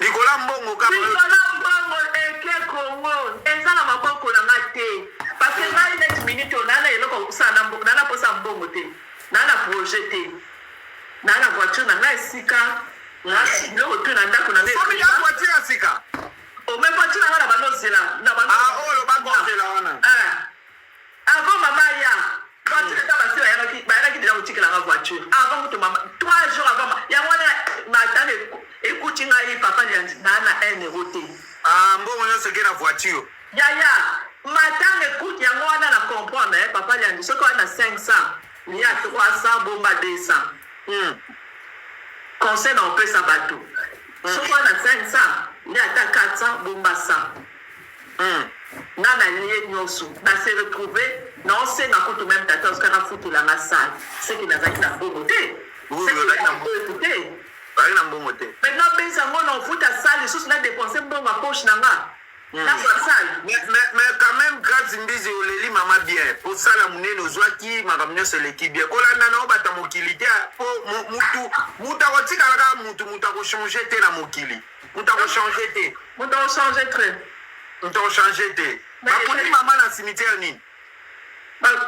likola mbongo eke kongo eza na maboko nanga te parce que ngai net minute oyo nana eloko kosala na mbongo nana posa mbongo te nana projet te nana voiture nanga esika biloko tu na ndako nanga voiture ya sika ome voiture nanga na banozela oyo bakozela wana avant mama ya voiture eza basi bayalaki deja kotikelanga voiture avant kutu mama 3 jours avant yango wana matanga ekuti ngai papa liandi naa na 1 euro te mbongo nyonso eke na voiture yaya matanga ekuti yango wana na comprendre papa liandi soki wana na 500 ya 300 bomba 200 conseil na opesa bato soki wana na 500 ya ata 400 bomba 100 nga na lie nyonso nase retrouve na osenga kutu meme tata osikaka futulanga sale soki nazalaki na mbongo te te bazali na mbongo te maintenant bese yango na ofuta sale lisusu na dépense mbongo ya poche na nga mais quand même grâce mbizi oleli mama bien posala monene ozwaki makambo nyonso eleki bien kolanda na obata mokili te po mutu akotikala kaka mutu akochange te na mokili mutu akochange te mutu akochange tre mutu akochange te bakuni mama na cimetière nini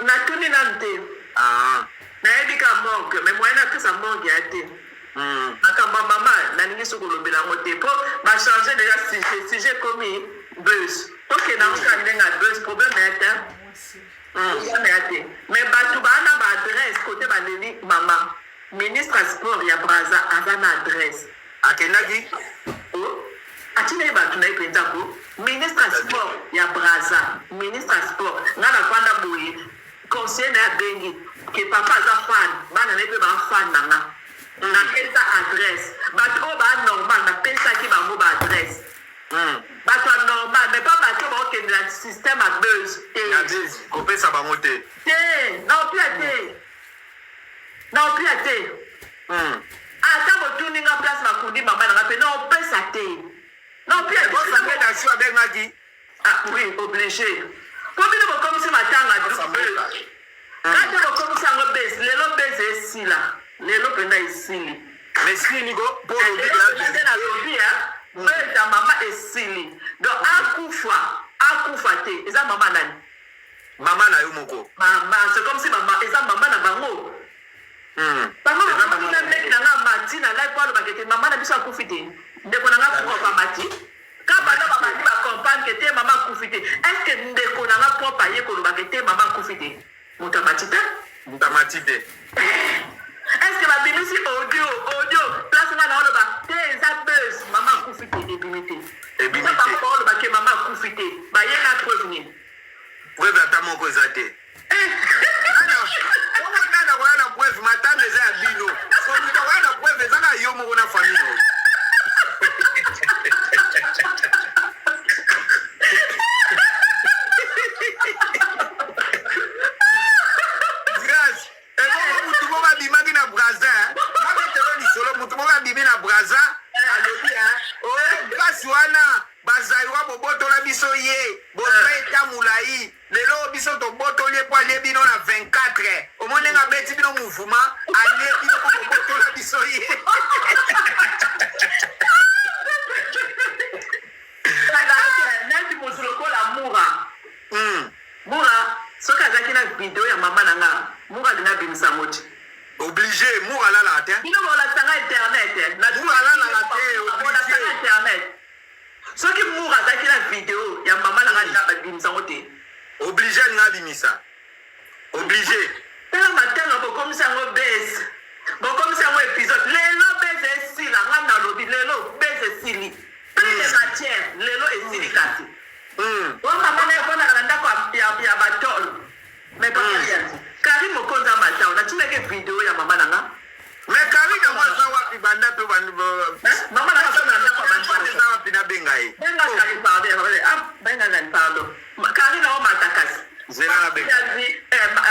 natuni nanu te nayebi ka morgue mais moyen apesa morgue ya te makambo ya mama nalingi soki olobela yango te mpo bachange deja sujet komi bus tokenda ngoka ndenge ya bus problème ya te problème ya te mais bato baana baadresse kote baleli mama ministre ya sport ya braza aza na adresse akendaki atina bato na ipenza ko ministre ya sport ya Braza ministre ya sport nga na kwanda boye conseiller na bengi ke papa aza fan bana na pe ba fan nanga na pesa adresse bato o ba normal na pesa ki bango ba adresse bato normal mais pas bato ba okende na système a buzz na buzz kopesa bango te na opia te ata motuni nga place makundi mama nanga pe na opesa te na opia te bosange na sio abengaki oui obligé po bino bokomisi matanga kati bokomisi yango bese lelo bese esila lelo mpenza esili mais sili ko po lobi na lobi bese ya mama esili donc akufa te eza mama nani mama na yo moko mama c'est comme si mama eza mama na bango bango bakomina ndeki na nga mati na lai po alobaka ete mama na biso akufi te ndeko na nga propre mati ka bana babandi bacomprendre ke te mama akufi te est ce que ndeko na nga propre aye kolobaka ete mama akufi te moto amati te est ce que babimisi audio place nga na oloba te eza buzz mama akufi te ebimi te bango oloba ke mama akufi te baye na preuve nini preuve ata moko eza te omotana koya na preuve matanga eza ya bino komito koya na preuve ezaka yo moko na famille grâce ekoko mutu moko abimaki na braza mabetelo lisolo mutu moko abimi na braza alobi grâce wana bazali wa bobotola biso ye bozwa eta molai lelo biso tobotoli po alie bino na 24 omoni nga beti bino mouvement alie bino po bobotola biso ye neti moto lokola mura soki azalaki na video ya mama na nga mura alinga bimisa moti obligé mura alalaka te bino bolasanga internet mura alalaka te obligé internet soki mura azalaki na video ya mama na nga alinga babimisango te obligé alinga abimisa obligé tala matanga bokomisa yango bese bokomisa yango épisode lelo bese esila nga na lobi lelo bese esili plus de matière lelo esili kasi o mama na eponaka na ndako ya batolo mais kari mokonza matao natinaki video ya mama na nga mais kari na mwaza wapi banda pe mama na nga na ndako ya eza wapi na benga ye benga kari benga nani pardon kari na o matakasi zela na benga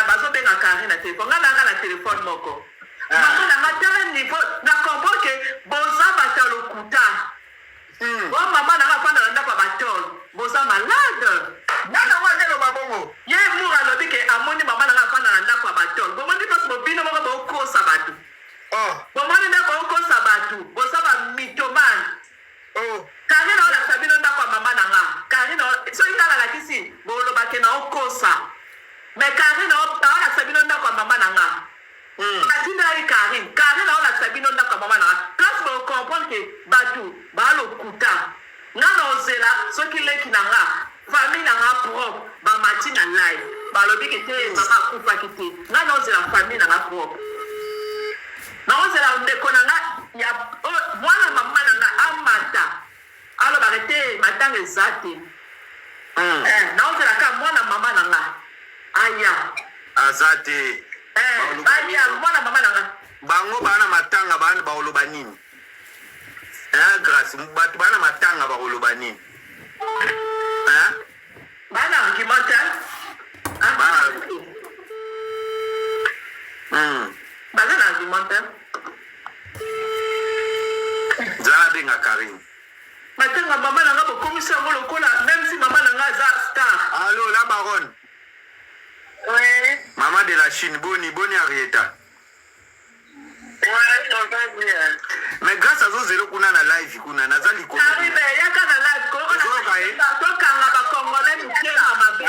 bazobenga kari na telefone nga nanga na telefone moko mama na nga tala niveau na comprendre ke boza batalo kuta o mama na nga fanda na ndako ya batolo boza malade nana wazeloba bongo ye mura alobi ke amoni mama na nga fanda na ndako ya batolo bomoni mpasi bobino moko bokosa bato bomoni nde bokosa bato boza bamitomane kari na olakisa bino ndako ya mama na nga kari na soki nga nalakisi bolobake na okosa mais kari na olakisa bino ndako ya mama na nga atindaki kari na olakisa bino ndako ya mama na nga place bocomprendre ke bato balokuta nga na ozela soki leki na nga famille na nga propre bamati na live balobi ke te mama akufaki te nga na ozela famille na nga propre naozela ndeko na nga mwana mama na nga amata alobaka te matanga eza te naozelaka mwana mama na nga aya aza te aya mwana mama na nga bango bana matanga bana baoloba nini grâce bato bana matanga bakoloba nini bana argumentaire baza na argumentaire zala benga karine matanga mama na nga bokomisi yango lokola même si mama na nga aza star allo la baronne mama de la Chine boni Arieta mais grâce à zozelo kuna na live kuna naza likolo aribe yaka na live tokanga bakongole mitema mabe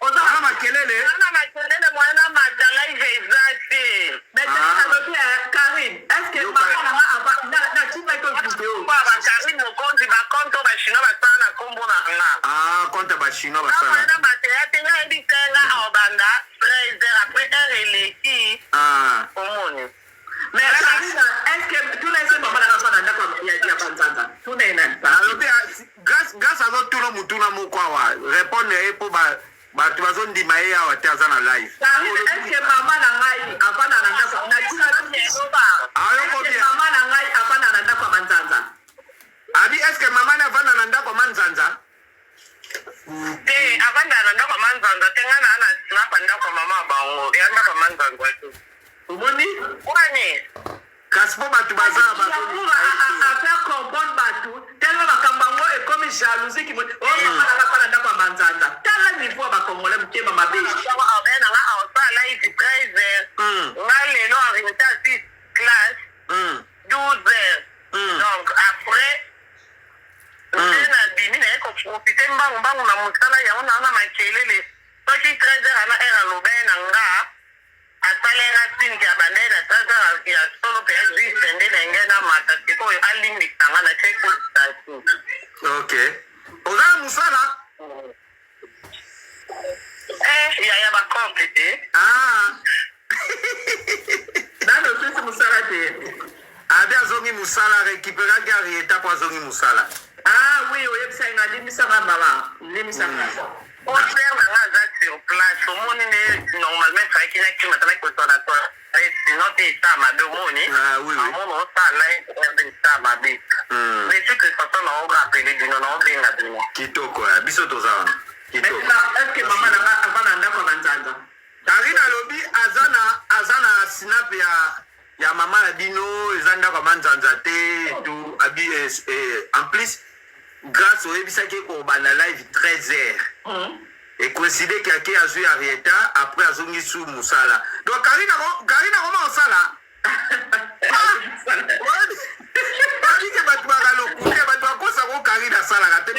ana makelele ana makelele mwana mata live ezate mais alobi Karine est-ce que mama na timako video Karine mokonzi bakonto bashino basala na kombo na nga konta bashino basala na mateya te nga nditenga obanda 13h après heure eleki omoni mais Karine est-ce que tout les maman na tuna mutuna moko awa répondre ye mpo bato bazondima ye awa te aza na live eske mama na ngai avanda na ndako mama na ngai avanda na ndako ya manzanza abi eske mama na avanda na ndako ya manzanza te avanda na ndako ya manzanza te nga na napa ndako ya mama bango ya ndako ya manzanza te omoni wani kasi mpo bato baza affaire comprendre bato tellement makambo yango ekomi jalousie mama na nga na ndako ya manzanza tala niveau ya bakongole motema mabe nanga aosala live 13h nga lelo arrivé à 6 classe 12h donc après nde nabimi naye koprofite mbangu na mosala yango naona makelele soki 13h ana heure alobe na nga asalenga tinki ya bandele na 13h ya solo mpe ya juste nde nenge na matati oyo alimbisanga na tekositasi ok oza na mosala ya bakomple te nano sisi mosala te abi azongi mosala récupéraki arieta mpo azongi mosala oui oyebisa nga limisanga mama limisanga ofere nanga aza sur place omoni nde normalement faki nakimata nakosala sinon te esa mabe omoni amoni osala esa mabe mais que façon naorapele bino naobenga bino kitoko ya biso toza wana eske mama nanga ava na ndako ya manzanza karine alobi aza na snap ya mama na bino eza ndako ya manzanza te to abi en plus grâce oyebisaki ekobanda live 13h ekoincide ke ake azwi arieta après azongi su mosala donc karine akoma osala babike bato bakalokunde bato bakosako karine asalaka te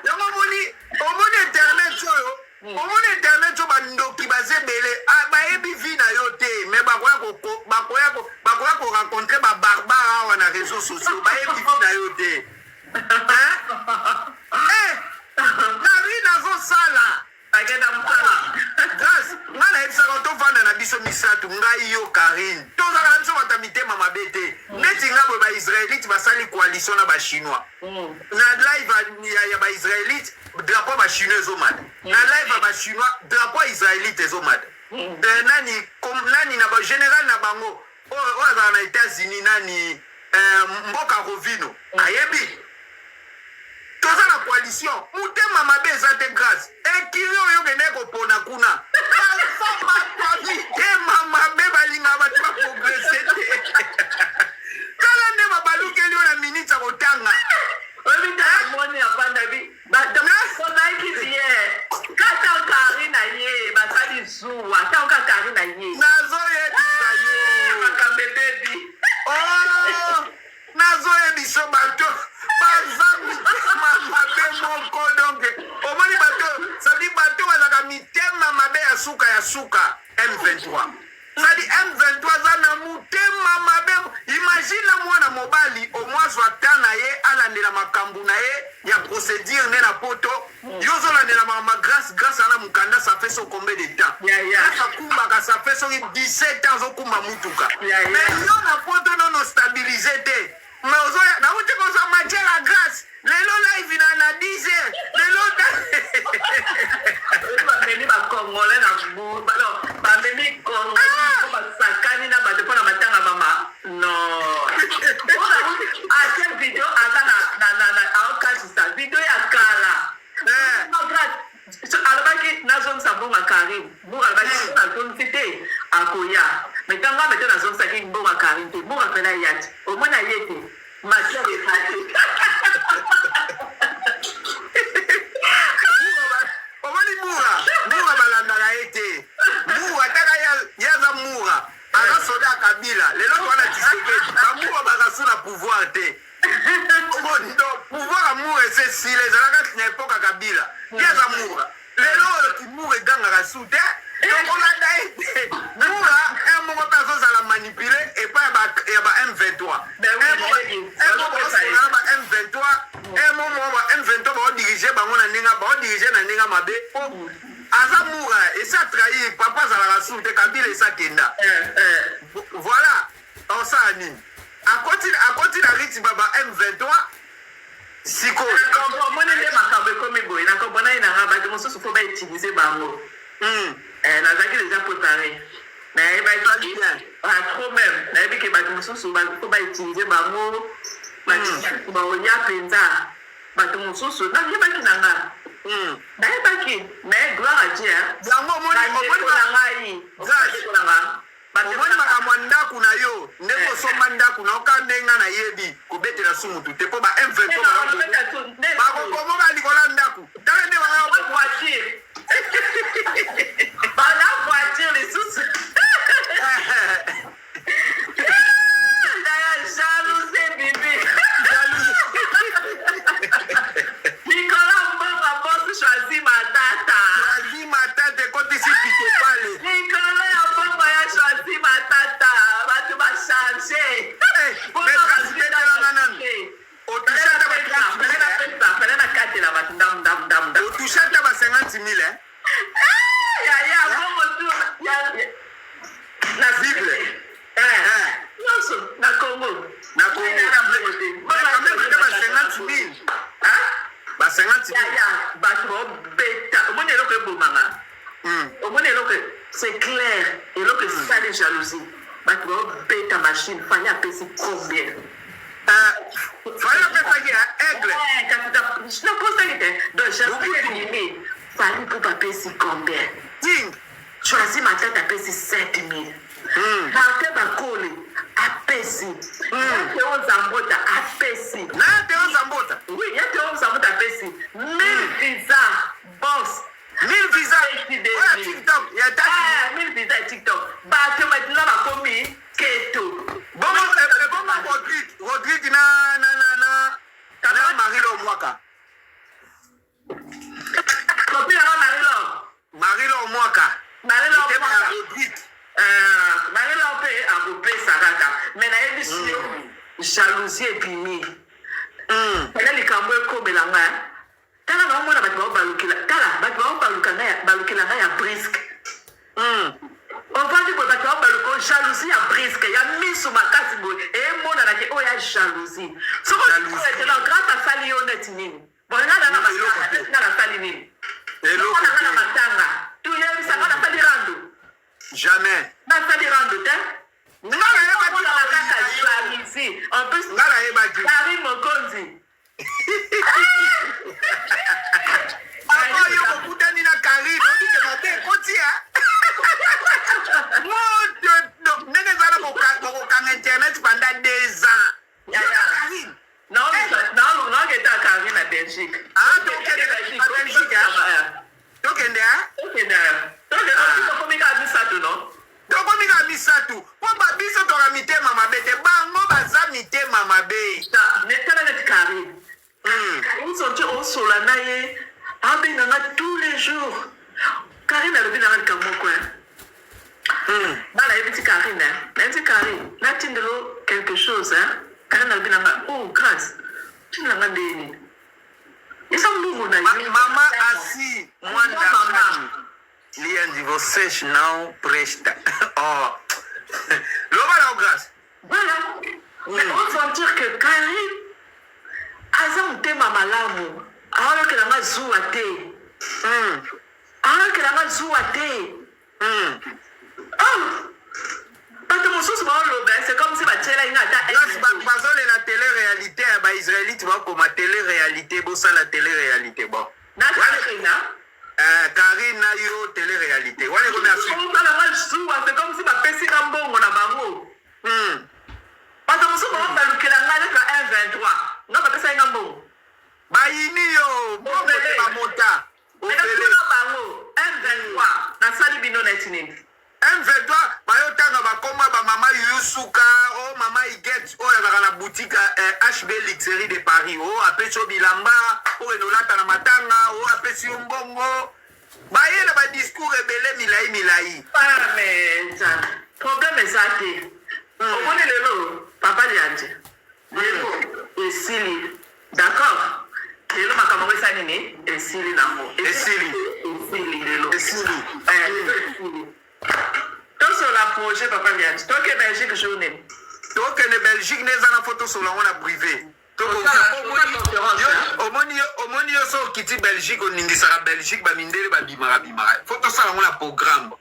yango omoni internet oyo omoni internet oyo bandoki baza ebele bayebi vi na yo te me bakoya korencontre babarbare awa na réseau sociaux bayebi vi na yo te karine azosala akenda mosala grâce ngai nayebisaka tovanda na biso misato ngai yo karine tozaka na biso bata mitema mabe te neti ngai boye baisraélite basali coalition na bachinois na live ya baisraélite drapeau ya bachinois ezomata na live ya bachinois drapeau ya israélite ezomata nani na bagénéral na bango oyo azala na états-unis nani mboka rovino ayebi toza na coalition motema mabe eza te grâce ekiri oyo okende kopona kuna mitema mabe balingaka bato baprogrese te tala nde babalukeli oyo na miniti ya kotanga moni avandabi naikisi ye kata kari na ye basali zuwa tanka kari na ye nazoyebisa ye makambe bebi nazoyebisa bato baza mitema mabe moko donc omoni bato sadi bato bazaka mitema mabe ya suka M23 sadi M23 aza na motema mabe imagine mwana mobali omwazwa ta na ye alandela makambo na ye ya procédure nde na poto yo ozolandela grâce ana mokanda ça fait so combien de temps akumbaka ça fait soki 17 ans ozokumba mutuka mais yo na poto nono stabilise te mais ozoya nauti kozwa matière ya grâce lelo live na 10 heures lelo bamemi bakongole na bamemi kongole basakani na bato mpona matanga mama no atie video aza aokasisa video ya kala alobaki nazongisa mbongo karim mbongo alobaki nazongisi te akoya mais ntango amete nazongisaki mbongo karim te mbongo apena ya te omona ye te matière efate omoni mura balandaka ye te mura taka yaza mura aza soda ya kabila lelo towana tisekedi bamura bakasu na pouvoir te pouvoir ya mura esesila ezalaka na epoke ya kabila yaza mura lelo oyo mura egangaka su te okolanda ye te mura moko mpe azozala manipule epai ya ba M23 M23 baodirige bango na ndenge mabe aza mura esa trahir papa azalaka su te kabila esakenda voilà osala nini akoti na riti baba M23 siko nakomprendre nde makambo ekomi boye nakomprendre ye nanga bato mosusu fo bautilize bango nazalaki déjà préparé nayebaki trop même nayebi ke bato mosusu fo bautilize bango baolia mpenza bato mosusu nayebaki na nga nayebaki mais gloire à Dieu yango omoni makambo ya ndako na yo ndenge osomba ndako na oka ndenga nayebi kobetela sumutu te mpo ba M23 bakokomoka likolo ya ndako tala nde bana voiture lisusu daya jalousie bibi Nicolas Mbonga boss choisi matata ekotisi pike pale Nicolas ya Mbonga ya choisi matata bato bachange otusha ata ba 50 000 na Bible nyonso na Congo ba 50 000 ba 50 000 bato baobeta omoni eloko ebomanga omoni eloko c'est clair eloko esali jalousie bato baobeta machine fali apesi combien fali apesaki ya aigle naposaki te donc jalousie fali mpo bapesi combien choisi matata apesi 7 000 Martin Bakole apesi Théo Zambota apesi Théo Zambota oui il y a Théo Zambota apesi 1000 visa boss 1000 visa ya TikTok ya ah 1000 visa ya TikTok bato maintenant bakomi keto bongo Rodrigue na Marilo Mwaka kopi na Marilo Mwaka Rodrigue Marilo mpe akopesa kaka me nayebi si jalousie epimi tala likambo ekomela nga tala naomona bato baobalukela tala bato baobalukela nga ya briske ovandi boye bato baobaluka jalousie ya briske ya miso makasi boye emonanake oyo ya jalousie sokoetela grâce asali yo neti nini boyenga na nasali nini elokanga na matanga tuyebisanga nasali rando jamais nasali rando te kaka jalousie en plus Karim Mokonzi apa yo kokutani na Karim odike mate ekotia ndenge ezala kokokanga internet pendant 2 ans Karim naoketa Karim na Belgique tokende tokomika misato no tokomika misato mpo babiso toka mitema mabe te bango baza mitema mabe tala neti Karim ozonti osola na ye abenganga tous les jours Karim alobi nanga likambo moko bana yebi ti Karim nayebi Karim natindelo quelque chose Karim alobi nanga oh grâce tindilanga ndeni eza mbungu na ye mama asi mwandakani liandi vocês não presta loba na grâce voilà mais on va dire que Karim aza motema malamu aoyokelanga zuwa te aoyokelanga zuwa te bato mosusu baoloba c'est comme si batielai nga ata bazolela télé-réalité ya baisraélite bakoma télé-réalité bosala télé-réalité bon nakarina Karine na yo télé-réalité wana ekomi asalanga zuwa c'est comme si bapesinga mbongo na bango bato mosusu babalukela neka 123 nga bapesai nga mbongo bayini yo bamota na bango 123 nasali bino neti nini M23 bayotanga bakoma bamama yusuka o mama iget oyo azalaka na boutique HB Luxury de Paris o apesi yo bilamba oyo enolata na matanga o apesi yo mbongo bayela badiscours ebele milai mais problème eza te omoni lelo papa lianje lelo esili d'accord lelo makambo ngo esa nini esili nango esili lelo esili tosola projet papa lianje toke Belgique journée tokende Belgique neza na photo solango na privé omoni yo so okiti belgique oningisaka belgique bamindele babimaka faut tosala ngo na programme